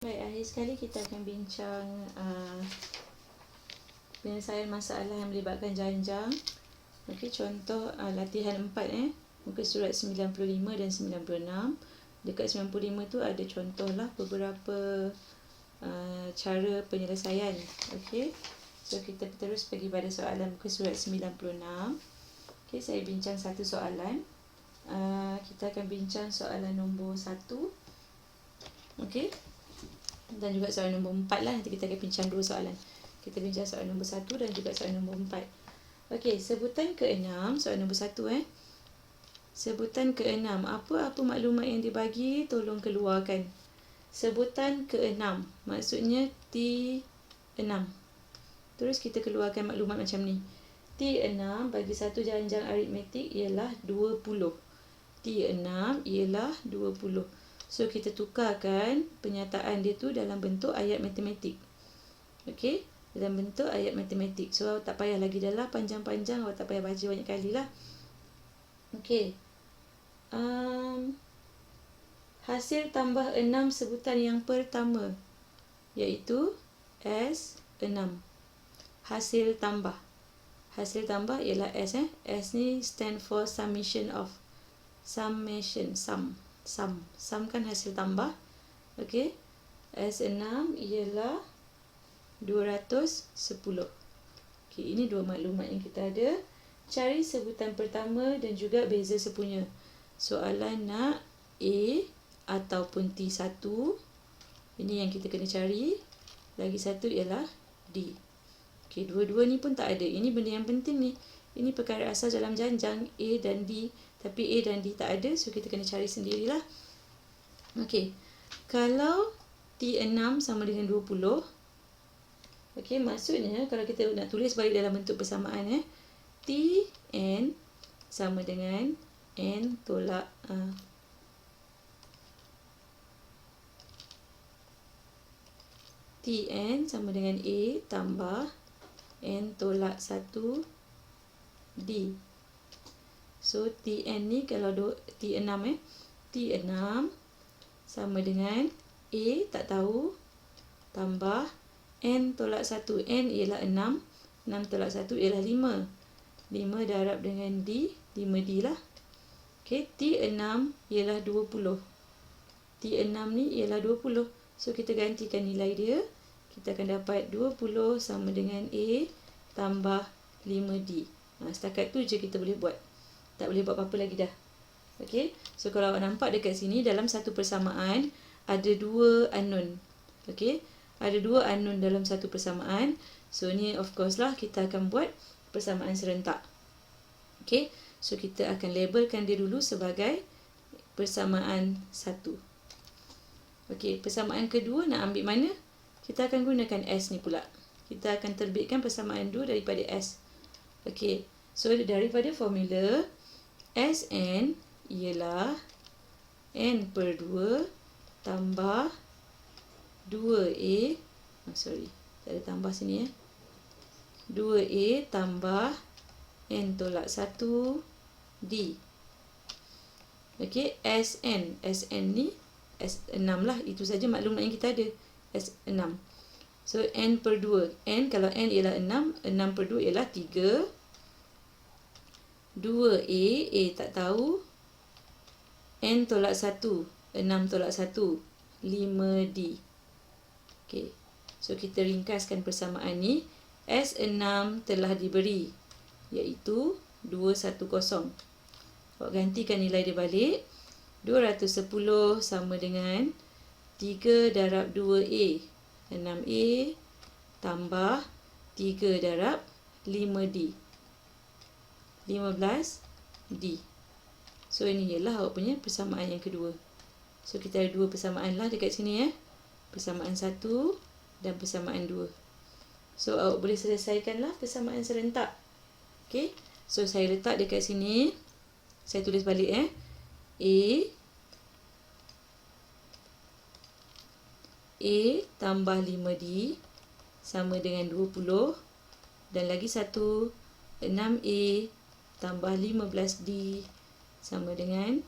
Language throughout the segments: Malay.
Baik, akhir sekali kita akan bincang penyelesaian masalah yang melibatkan janjang. Okey, contoh latihan 4 muka surat 95 dan 96. Dekat 95 tu ada contohlah beberapa cara penyelesaian. Okey. So kita terus pergi pada soalan muka surat 96. Okey, saya bincang satu soalan. Kita akan bincang soalan nombor 1. Okey. Dan juga soalan nombor 4 lah. Nanti kita akan bincang dua soalan. Kita bincang soalan nombor 1 dan juga soalan nombor 4. Okey, sebutan ke-6, soalan nombor 1 Sebutan ke-6, apa maklumat yang dibagi, tolong keluarkan. Sebutan ke-6, maksudnya T6. Terus kita keluarkan maklumat macam ni. T6 bagi satu janjang aritmetik ialah 20. T6 ialah 20. So, kita tukarkan penyataan dia tu dalam bentuk ayat matematik. Okey, dalam bentuk ayat matematik. So, awak tak payah lagi dah lah panjang-panjang. Awak tak payah baca banyak kali lah. Okey. Hasil tambah 6 sebutan yang pertama, iaitu S6. Hasil tambah. Hasil tambah ialah S. S ni stand for summation of. Summation, sum. Sum kan hasil tambah. Okey. S6 ialah 210. Okey, ini dua maklumat yang kita ada. Cari sebutan pertama dan juga beza sepunya. Soalan nak A ataupun T1. Ini yang kita kena cari. Lagi satu ialah D. Okey, dua-dua ni pun tak ada. Ini benda yang penting ni. Ini perkara asas dalam janjang A dan D. Tapi A dan D tak ada, so kita kena cari sendirilah. Okey. Kalau T6 sama dengan 20. Okey, maksudnya kalau kita nak tulis balik dalam bentuk persamaan Tn sama dengan N tolak Tn sama dengan A tambah N tolak 1 D. So, Tn ni kalau T6 T6 sama dengan A tak tahu tambah N tolak 1. N ialah 6. 6 tolak 1 ialah 5. 5 darab dengan D, 5D lah. Okey, T6 ialah 20. T6 ni ialah 20. So, kita gantikan nilai dia. Kita akan dapat 20 sama dengan A tambah 5D. Setakat tu je kita boleh buat. Tak boleh buat apa-apa lagi dah. Okey. So, kalau awak nampak dekat sini, dalam satu persamaan, ada dua unknown. Okey. Ada dua unknown dalam satu persamaan. So, ni of course lah kita akan buat persamaan serentak. Okey. So, kita akan labelkan dia dulu sebagai persamaan 1. Okey. Persamaan kedua nak ambil mana? Kita akan gunakan S ni pula. Kita akan terbitkan persamaan 2 daripada S. Okey. So, daripada formula Sn ialah N per 2 tambah 2A. Tak ada tambah sini 2A tambah N tolak 1 D. Okey, Sn ni S6 lah. Itu saja maklumat yang kita ada. S6. So, N per 2. N, kalau N ialah 6. 6 per 2 ialah 3. 2A. A tak tahu. N tolak 1. 6 tolak 1. 5D. Okey. So, kita ringkaskan persamaan ni. S6 telah diberi, iaitu 210. Awak gantikan nilai dia balik. 210 sama dengan 3 darab 2A. 6A tambah 3 darab 5D. 15D. So, ini ialah awak punya persamaan yang kedua. So, kita ada dua persamaan lah dekat sini Persamaan 1 dan persamaan 2. So, awak boleh selesaikan lah persamaan serentak. Okey. So, saya letak dekat sini. Saya tulis balik A tambah 5D sama dengan 20. Dan lagi satu, 6A tambah 15D sama dengan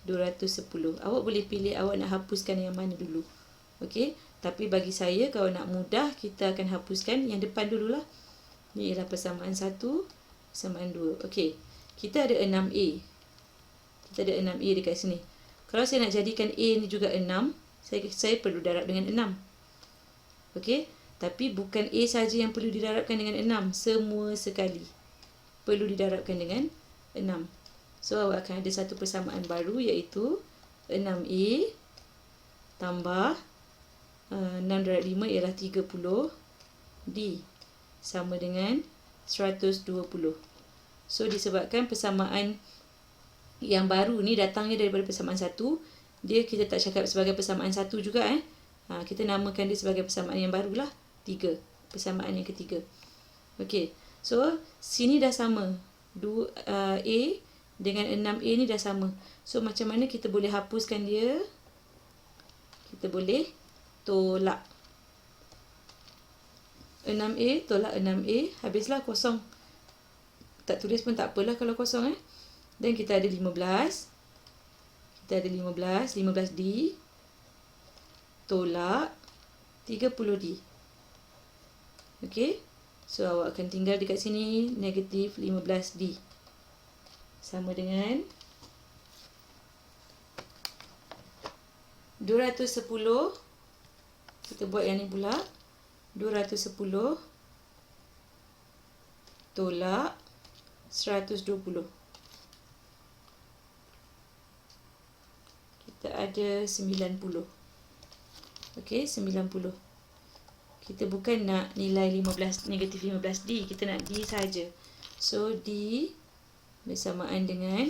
210. Awak boleh pilih awak nak hapuskan yang mana dulu. Okey. Tapi bagi saya, kalau nak mudah, kita akan hapuskan yang depan dululah. Ni ialah persamaan 1, persamaan 2. Okey, kita ada 6A. Kita ada 6A dekat sini. Kalau saya nak jadikan A ni juga 6, saya perlu darab dengan 6. Okey, tapi bukan A saja yang perlu didarabkan dengan 6. Semua sekali perlu didarabkan dengan 6. So, awak akan ada satu persamaan baru, iaitu 6A tambah 6 darab 5 ialah 30. D sama dengan 120. So, disebabkan persamaan yang baru ni datangnya daripada persamaan 1, kita tak cakap sebagai persamaan 1 juga. Kita namakan dia sebagai persamaan yang barulah, 3. Persamaan yang ketiga. Okey, so sini dah sama. A dengan 6A ni dah sama. So, macam mana kita boleh hapuskan dia? Kita boleh tolak 6A, tolak 6A, habislah kosong. Tak tulis pun tak apalah kalau kosong. Dan kita ada 15. Kita ada 15D tolak 30D. Okey, so awak akan tinggal dekat sini negatif 15D. Sama dengan 210. Kita buat yang ni pula. 210 tolak 120. Kita ada 90. Okey, 90. Kita bukan nak nilai 15, negatif 15D. Kita nak D saja. So, D bersamaan dengan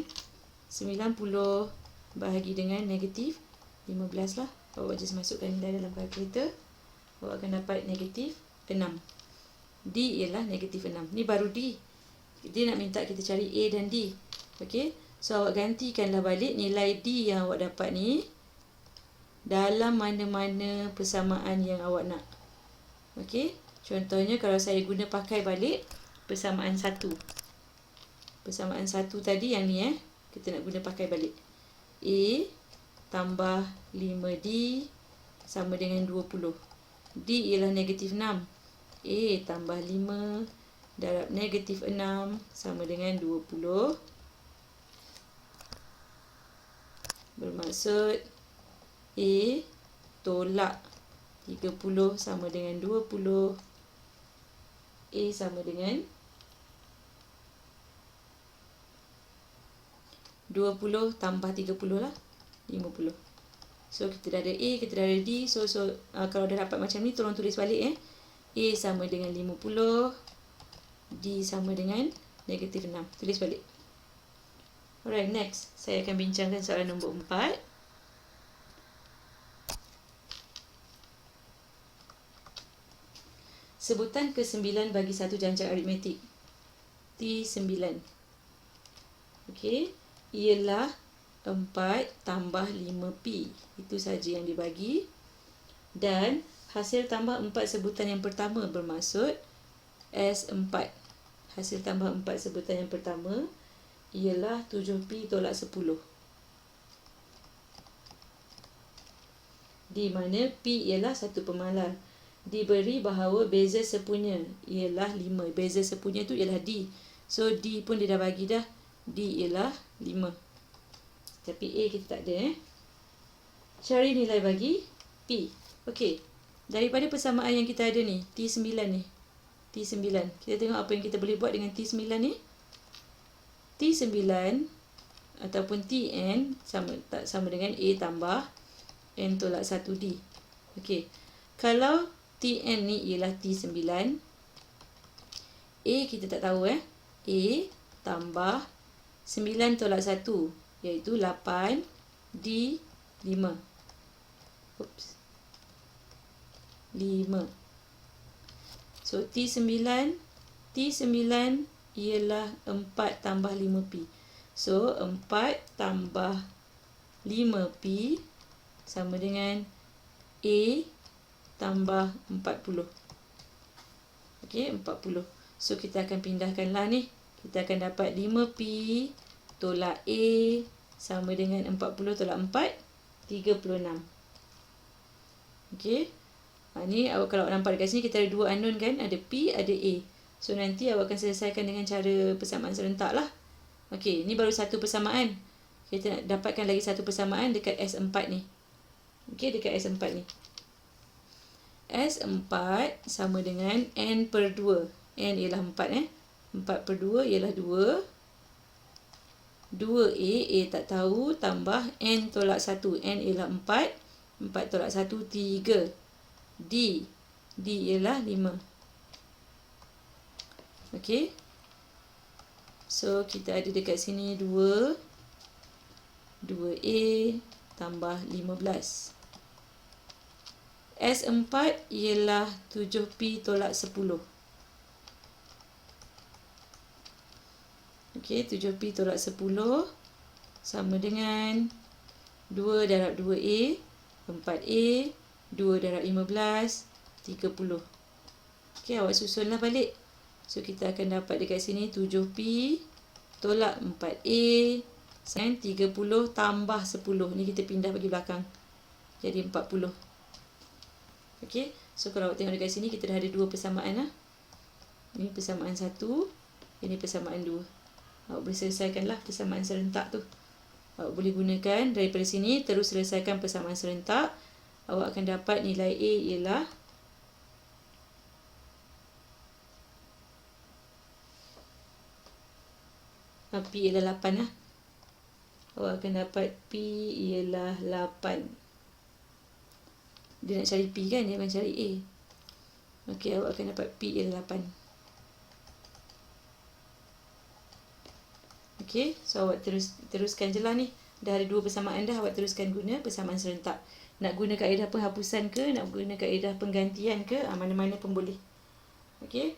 90 bahagi dengan negatif 15 lah. Awak just masukkan nilai dalam kalkulator. Awak akan dapat negatif 6. D ialah negatif 6. Ni baru D. Dia nak minta kita cari A dan D. Okey. So, awak gantikanlah balik nilai D yang awak dapat ni dalam mana-mana persamaan yang awak nak. Okey. Contohnya, kalau saya guna pakai balik persamaan 1. Persamaan 1 tadi yang ni kita nak guna pakai balik. A tambah 5D sama dengan 20. D ialah negatif 6. A tambah 5 darab negatif 6 sama dengan 20. Bermaksud A tolak 30 sama dengan 20. A sama dengan 20 tambah 30 lah, 50. So, kita dah ada A, kita dah ada D. So kalau dah dapat macam ni, tolong tulis balik. A sama dengan 50. D sama dengan negatif 6. Tulis balik. Alright, next. Saya akan bincangkan soalan nombor 4. Sebutan ke-9 bagi satu jancak aritmetik. T9. Okey. Ialah 4 tambah 5P. Itu saja yang dibagi. Dan hasil tambah 4 sebutan yang pertama bermaksud S4. Hasil tambah 4 sebutan yang pertama ialah 7P tolak 10. Di mana P ialah satu pemalar. Diberi bahawa beza sepunya ialah 5. Beza sepunya tu ialah D. So, D pun dia dah bagi dah. D ialah 5. Tapi A kita tak ada. Cari nilai bagi P. Okey. Daripada persamaan yang kita ada ni, T9 ni. T9. Kita tengok apa yang kita boleh buat dengan T9 ni. T9 ataupun Tn sama dengan A tambah N tolak 1D. Okey. Kalau Tn ni ialah T9, A kita tak tahu. A tambah 9 tolak 1, iaitu 8, D 5. Oops. 5. So, T9 ialah 4 tambah 5P. So, 4 tambah 5P sama dengan A tambah 40. Okey, 40. So, kita akan pindahkanlah ni. Kita akan dapat 5P tolak A sama dengan 40 tolak 4, 36. Okey. Ni awak kalau nampak dekat sini kita ada dua unknown kan, ada P, ada A. So nanti awak akan selesaikan dengan cara persamaan serentak lah. Okey, ni baru satu persamaan. Kita nak dapatkan lagi satu persamaan dekat S4 ni. Okey, dekat S4 ni. S4 sama dengan N per 2. N ialah 4 4 per 2 ialah 2. 2A, A tak tahu, tambah N tolak 1. N ialah 4. 4 tolak 1, 3. D. D ialah 5. Okey. So, kita ada dekat sini 2. 2A tambah 15. S4 ialah 7P tolak 10. Okey, 7P tolak 10 sama dengan 2 darab 2A, 4A, 2 darab 15, 30. Okey, awak susunlah balik. So, kita akan dapat dekat sini 7P tolak 4A dengan 30 tambah 10. Ni kita pindah bagi belakang. Jadi 40. Okey, so kalau awak tengok dekat sini, kita dah ada dua persamaan lah. Ini persamaan 1, ini persamaan 2. Awak boleh selesaikanlah persamaan serentak tu. Awak boleh gunakan daripada sini, terus selesaikan persamaan serentak. Awak akan dapat nilai A ialah P ialah 8 lah. Awak akan dapat P ialah 8. Dia nak cari P kan, dia akan cari A. Okey, awak akan dapat P ialah 8. Okey, so awak teruskan je lah ni. Dah ada dua persamaan dah, awak teruskan guna persamaan serentak. Nak guna kaedah penghapusan ke, nak guna kaedah penggantian ke, mana-mana pun boleh. Okey.